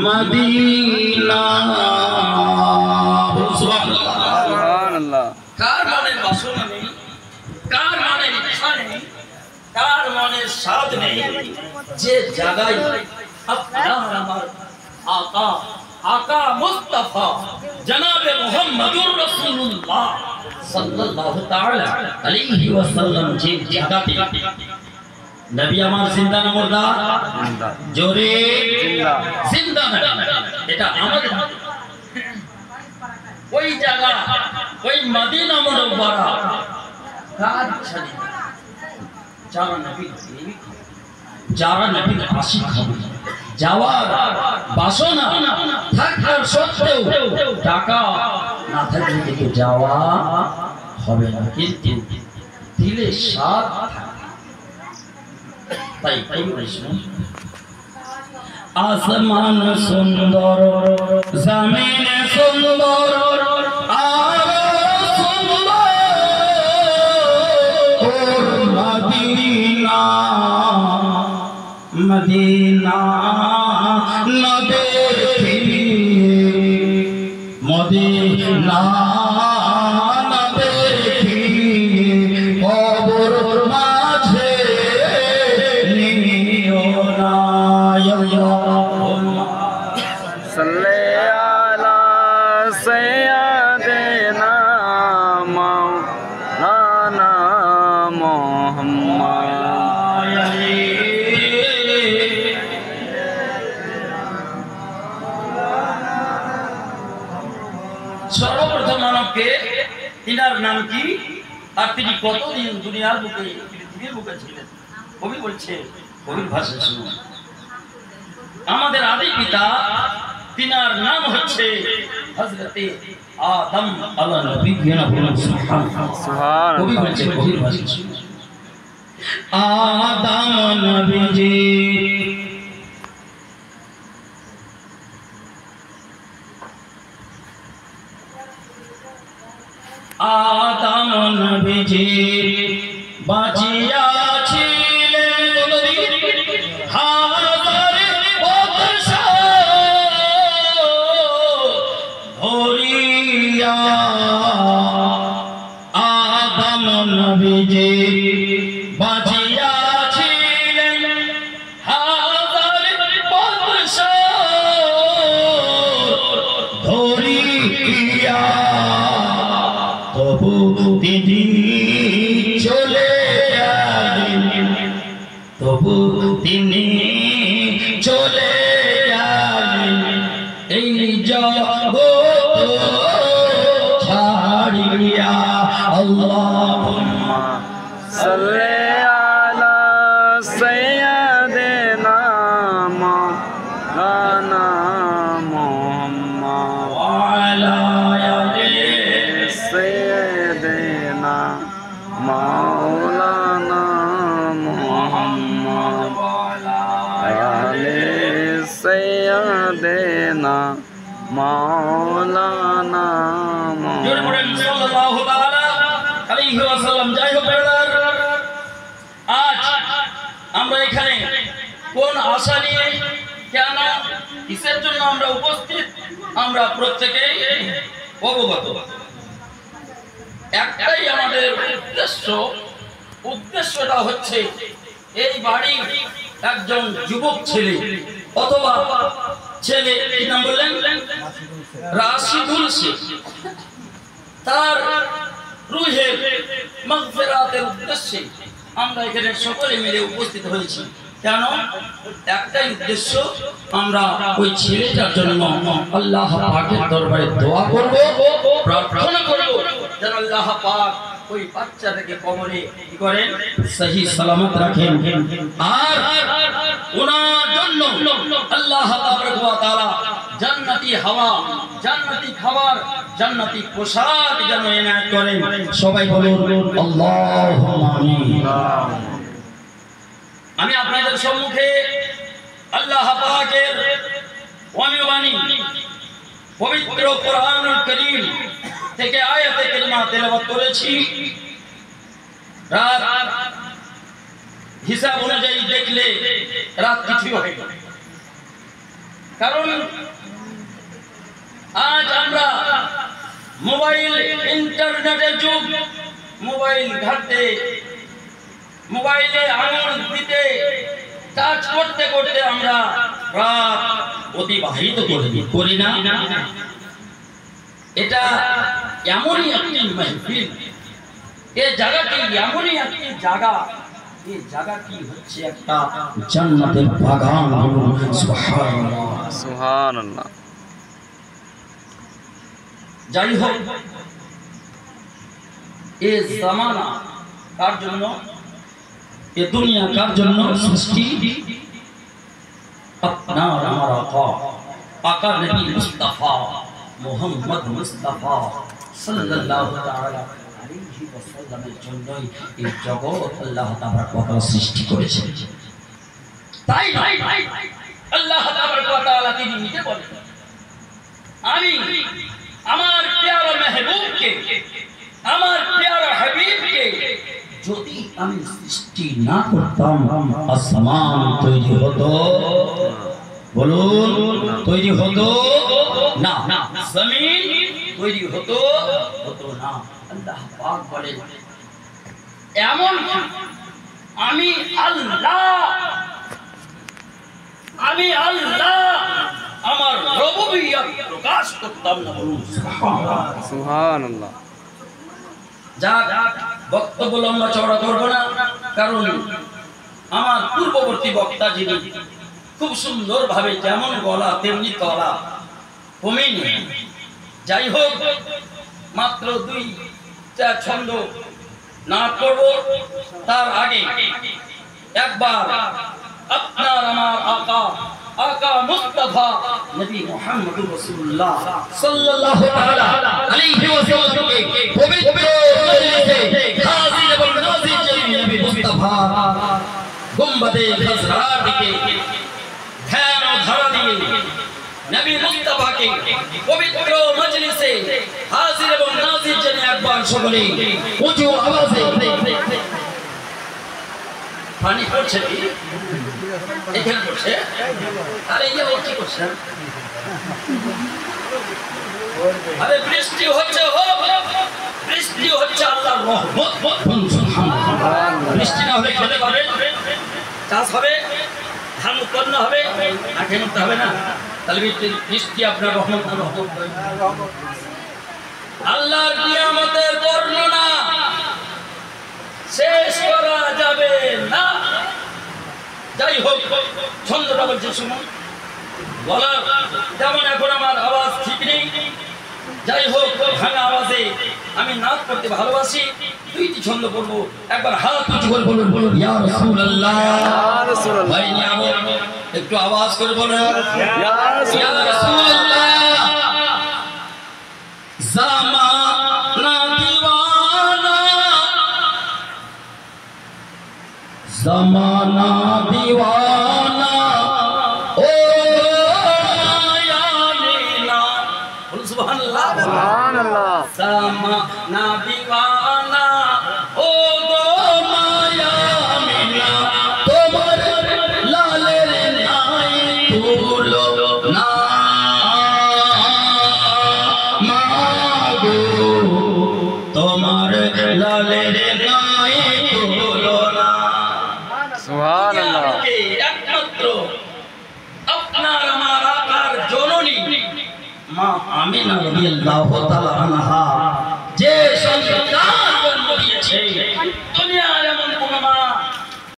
Medina সুবহানাল্লাহ। কার মনে বাসনা নেই, কার মনে ইচ্ছা নেই, কার মনে সাধ নেই, যে জায়গায় আপনার আমার আকা আকা মুস্তাফা জনাবে মুহাম্মদুর রাসূলুল্লাহ সাল্লাল্লাহু তাআলা আলাইহি ওয়াসাল্লাম যে জায়গাতে নবী আমার জিন্দা না মুর্দা, জোরে জিন্দা না, এটা আমাদের ওই জায়গা, ওই মদিনা মুনওয়ারা কার ছাড়ি যারা নবীর আশিক হবে, যাওয়ার বাসনা থাকার সত্ত্বেও টাকা না থাকলে কিন্তু যাওয়া হবে না, কিন্তু দিলে সাথ তাই আসমান সুন্দর জমিন সুন্দর মদিনা না দেখি মদিনা না দেখি কবর মাঝে নিও না আল্লাহুম্মা সাল্লি আলা সাইয়্যিদিনা মাওলানা মুহাম্মদ। সর্বপ্রথম মানবকে তিনার নাম কি আর তিনি কতদিন দুনিয়ার বুকে পৃথিবীর বুকে ছিলেন, কবি বলছে, কবির ভাষা শুনুন। আমাদের আদি পিতা তিনার নাম হচ্ছে হযরতে আদম আলাইহিস সালাম। সুবহানাল্লাহ। কবি বলছে, কবির ভাষা শুনুন। আদম নবীজি আদম নবীজি বাঁচিয়া ছিলেন হাজার বৎসর ধরিয়া। আদম নবীজি বাঁচিয়া ছিলেন হাজার বৎসর ধরিয়া, তবু তিনি চলে গেলেন, তবু তিনি চলে গেলেন এই জগৎ ছাড়িয়া। আল্লাহুম্মা সাল্লি আলা সাইয়্যিদিনা মাওলানা মুহাম্মদ ওয়া আলা সাইয়্যিদিনা মাওলানা মুহাম্মদ আলে সাইয়্যিদিনা মাওলানা মুহাম্মদ সাল্লাল্লাহু তাআলা আলাইহি ওয়াসাল্লাম। যাই হোক, আজ আমরা এখানে কোন আশা নিয়ে, কেন, কিসের জন্য আমরা উপস্থিত, আমরা প্রত্যেকেই অবগত। একটাই আমাদের উদ্দেশ্যটা হচ্ছে এই বাড়ির একজন যুবক ছেলে অথবা ছেলে, কি নাম বললেন, রাশিদুল শেখ, তার রুহের মাগফিরাতের উদ্দেশ্যে আমরা এখানে সকলে মিলে উপস্থিত হয়েছি। কেন, একটাই উদ্দেশ্য, আমরা ওই ছেলেটার জন্য আল্লাহ পাকের দরবারে দোয়া করব, প্রার্থনা করব যেন আল্লাহ পাক ওই বাচ্চাটাকে কবরে কি করেন, সহি সালামত রাখেন। আর ওনার জন্য আল্লাহ তাআলা জান্নাতি হাওয়া, জান্নাতি খাবার, জান্নাতি পোশাক যেন এনায়েত করেন। সবাই বলুন আল্লাহুম্মা আমিন। আমি আপনাদের সম্মুখে আল্লাহ পাকের ওয়ানি পবিত্র কোরআনুল কারীম থেকে আয়াতে কারিমা তেলাওয়াত করেছি। রাত হিসাব অনুযায়ী দেখলে রাত কিছুই হয় না, কারণ আজ আমরা মোবাইল ইন্টারনেটের যুগ, মোবাইল ঘাটতে, মোবাইলে আঙুল দিতে, কাজ করতে করতে আমরা রাত অতিবাহিত করি না। এটা এমনই একটি মাহফিল, এই জায়গাটি এমনই একটি জায়গা, এই জায়গাটি হচ্ছে একটা জান্নাতের বাগান। সুবহানাল্লাহ সুবহানাল্লাহ। যাই হোক, এই জামানা কার জন্য, এই দুনিয়া কার জন্য সৃষ্টি? আপনার আমার আকা নবী মুস্তাফা মুহাম্মদ মুস্তাফা সাল্লাল্লাহু তাআলা আলাইহি ওয়াসাল্লামের জন্যই এই জগৎ আল্লাহ তাআলা কথা সৃষ্টি করেছেন। তাই আল্লাহ তাআলা তিনি নিজে বলেন, আমি আমার প্যারা মেহবুবকে, আমার প্যারা হাবিবকে যদি আমি সৃষ্টি না করতাম, আসমান তৈরি হতো? বলুন, তৈরি হতো না। জমিন তৈরি হতো না। আল্লাহ পাক বলেন, এমন আমি আল্লাহ আমার রুবুবিয়্যত প্রকাশ করতাম না। বলুন সুবহানাল্লাহ। যা বক্তব্য লম্বা চওড়া করবো না, কারণ আমার পূর্ববর্তী বক্তা যিনি খুব সুন্দর ভাবে যেমন গলা তেমনি তলা কমেনি। যাই হোক, মাত্র 2-4 ছন্দ না করব, তার আগে একবার আপনার আমার আকা মুস্তাফা নবী মুহাম্মদুর রাসূলুল্লাহ সাল্লাল্লাহু তাআলা আলাইহি ওয়াসাল্লামকে পবিত্র মজলিসে হাজির এবং নাজির জনাব নবী মুস্তাফা গুম্বদে খাজরা দিকে ধ্যান ও ধারা দিয়ে নবী মুস্তাফাকে পবিত্র মজলিসে হাজির এবং নাজির জনাব একবার সকলে উঁচু আওয়াজে পানি পড়ছে কি এখানে পড়ছে? আরে ইয়ে কি করছেন? আরে বৃষ্টি হচ্ছে, হোক বৃষ্টি হচ্ছে আল্লাহর রহমত। সুবহানাল্লাহ। বৃষ্টি না হলে খেতে পাবে, চাষ হবে, ধান উৎপন্ন হবে, না খেতে হবে না। তাহলে বৃষ্টি আপনার রহমত না রহমত? আল্লাহর নিয়ামতের বর্ণনা শেষ করা যাবে না। যাই হোক, ছন্দটা বলছে শুনুন। বলার যেমন এখন আমার আওয়াজ ঠিক নেই, যাই হোক ভাঙা আওয়াজে আমি নাচ করতে ভালোবাসি। 2টি ছন্দ পড়বো, একবার হাত উঁচু করে বলুন ইয়া রাসূলুল্লাহ। ভাই নিয়ামত একটু আওয়াজ করে বলুন ইয়া রাসূলুল্লাহ। জামানা দিওয়ানা, জামানা দিওয়ানা, ও মায়া লীলা। বলুন সুবহানাল্লাহ। সুবহানাল্লাহ। জামানা দিওয়ানা, ও গো মায়া লীলা, তোমার লালের নাই তুলো না মাগো, তোমার লালের নাই তুলো না। সুবহানাল্লাহ। একমাত্র আপনার আমার আকার জননী মা আমিনা রাদিয়াল্লাহু তাআলা আনহা যে সন্তান জন্ম দিয়েছে,